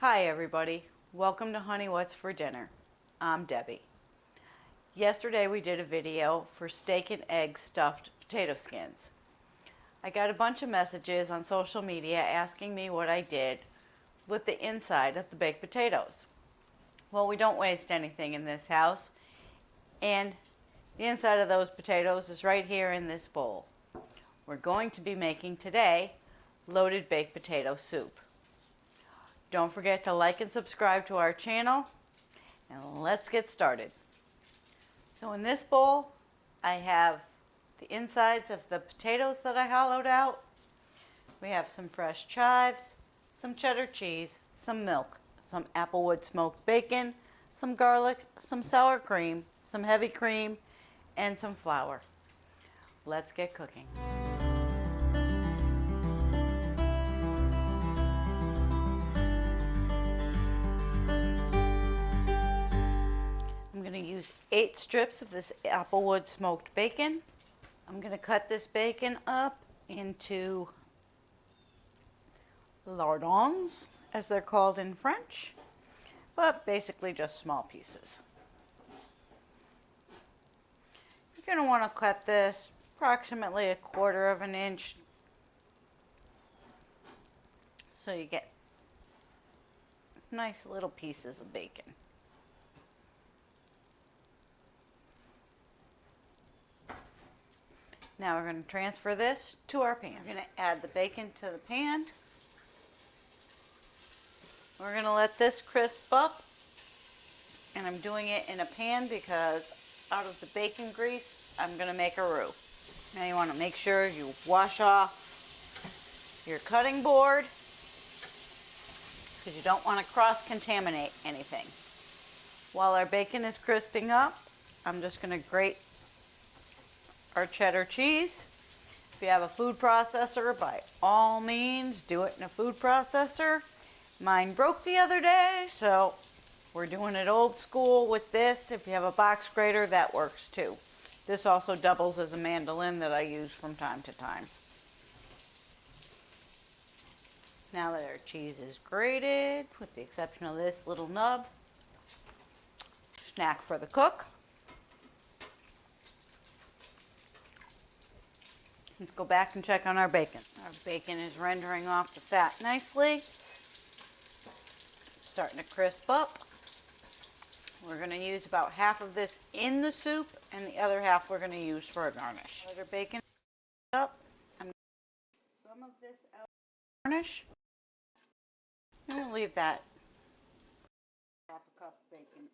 Hi everybody, welcome to Honey What's for Dinner. I'm Debbie. Yesterday we did a video for steak and egg stuffed potato skins. I got a bunch of messages on social media asking me what I did with the inside of the baked potatoes. Well, we don't waste anything in this house, and the inside of those potatoes is right here in this bowl. We're going to be making today loaded baked potato soup. Don't forget to like and subscribe to our channel, and let's get started. So in this bowl, I have the insides of the potatoes that I hollowed out. We have some fresh chives, some cheddar cheese, some milk, some applewood smoked bacon, some garlic, some sour cream, some heavy cream, and some flour. Let's get cooking. I'm going to use 8 strips of this applewood smoked bacon. I'm going to cut this bacon up into lardons, as they're called in French, but basically just small pieces. You're going to want to cut this approximately 1/4 of an inch so you get nice little pieces of bacon. Now we're going to transfer this to our pan. We're going to add the bacon to the pan. We're going to let this crisp up, and I'm doing it in a pan because out of the bacon grease, I'm going to make a roux. Now you want to make sure you wash off your cutting board because you don't want to cross-contaminate anything. While our bacon is crisping up, I'm just going to grate our cheddar cheese. If you have a food processor, by all means, do it in a food processor. Mine broke the other day, so we're doing it old school with this. If you have a box grater, that works too. This also doubles as a mandolin that I use from time to time. Now that our cheese is grated, with the exception of this little nub, snack for the cook. Let's go back and check on our bacon. Our bacon is rendering off the fat nicely. It's starting to crisp up. We're going to use about half of this in the soup, and the other half we're going to use for a garnish. Let our bacon up. I'm going to some of this out for garnish. I'm going to leave that half a cup of bacon.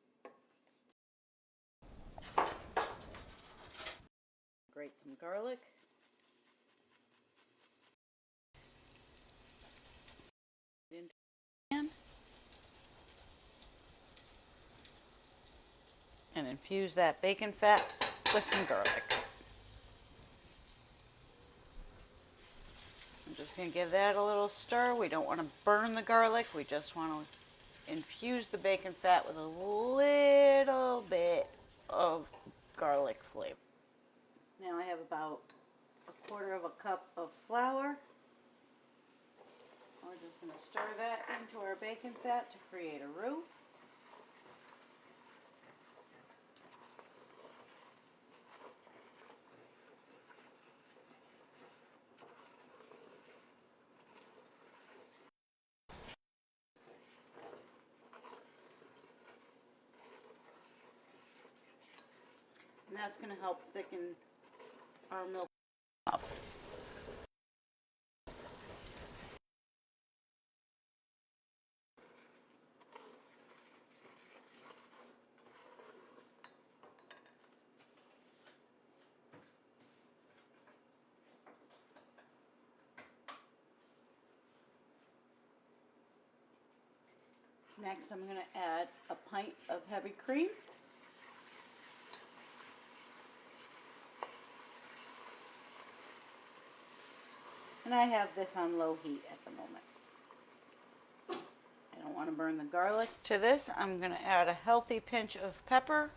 Grate some garlic. Into the pan. And infuse that bacon fat with some garlic. I'm just going to give that a little stir. We don't want to burn the garlic. We just want to infuse the bacon fat with a little bit of garlic flavor. Now I have about 1/4 cup of flour. We're just going to stir that into our bacon fat to create a roux. And that's going to help thicken our milk up. Next, I'm going to add a pint of heavy cream. And I have this on low heat at the moment. I don't want to burn the garlic. To this, I'm going to add a healthy pinch of pepper.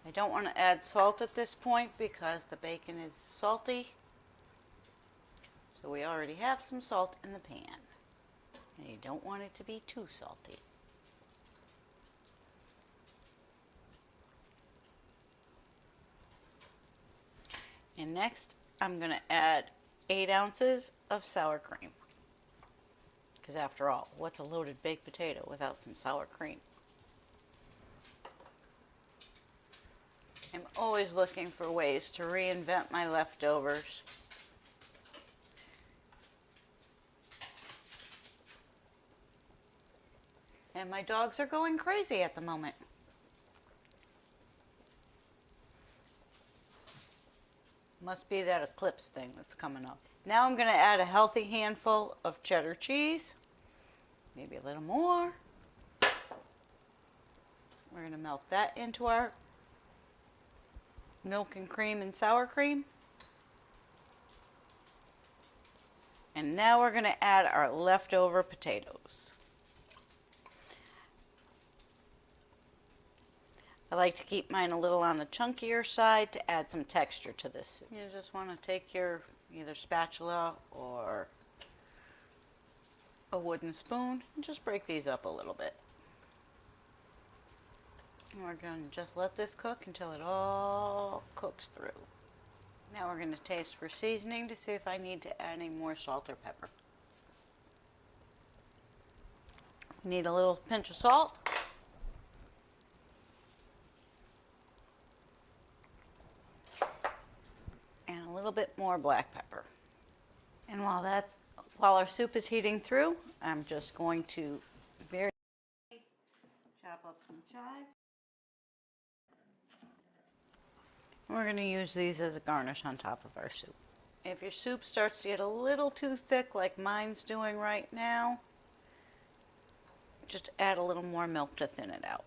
I don't want to add salt at this point because the bacon is salty. So we already have some salt in the pan. And you don't want it to be too salty. And next, I'm going to add 8 ounces of sour cream. Because after all, what's a loaded baked potato without some sour cream? I'm always looking for ways to reinvent my leftovers. And my dogs are going crazy at the moment. Must be that eclipse thing that's coming up. Now I'm going to add a healthy handful of cheddar cheese. Maybe a little more. We're going to melt that into our milk and cream and sour cream. And now we're going to add our leftover potatoes. I like to keep mine a little on the chunkier side to add some texture to this. You just want to take your either spatula or a wooden spoon and just break these up a little bit. And we're going to just let this cook until it all cooks through. Now we're going to taste for seasoning to see if I need to add any more salt or pepper. Need a little pinch of salt. And a little bit more black pepper. And while our soup is heating through, I'm just going to very chop up some chives. We're going to use these as a garnish on top of our soup. If your soup starts to get a little too thick like mine's doing right now, just add a little more milk to thin it out.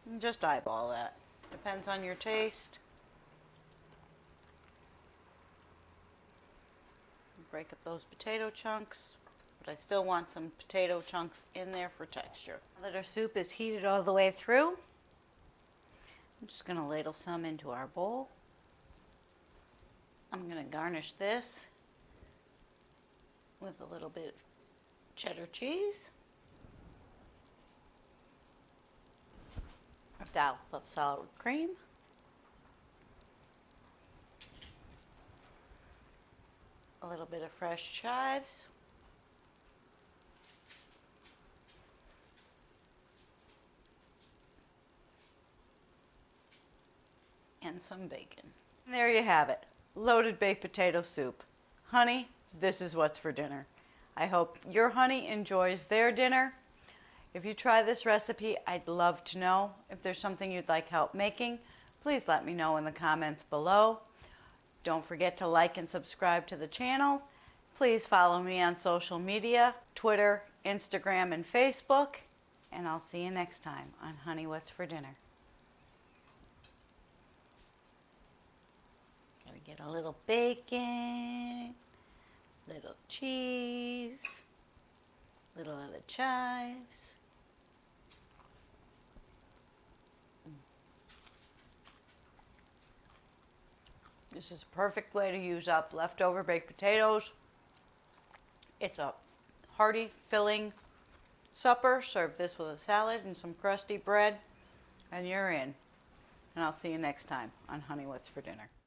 And just eyeball that. Depends on your taste. Break up those potato chunks, but I still want some potato chunks in there for texture. Now that our soup is heated all the way through, I'm just going to ladle some into our bowl. I'm going to garnish this with a little bit of cheddar cheese, a dollop of sour cream, a little bit of fresh chives, and some bacon. And there you have it, loaded baked potato soup. Honey, this is what's for dinner. I hope your honey enjoys their dinner. If you try this recipe, I'd love to know. If there's something you'd like help making, please let me know in the comments below. Don't forget to like and subscribe to the channel. Please follow me on social media, Twitter, Instagram, and Facebook. And I'll see you next time on Honey, What's for Dinner. Gotta get a little bacon, little cheese, little of the chives. This is a perfect way to use up leftover baked potatoes. It's a hearty, filling supper. Serve this with a salad and some crusty bread, and you're in. And I'll see you next time on Honey, What's for Dinner.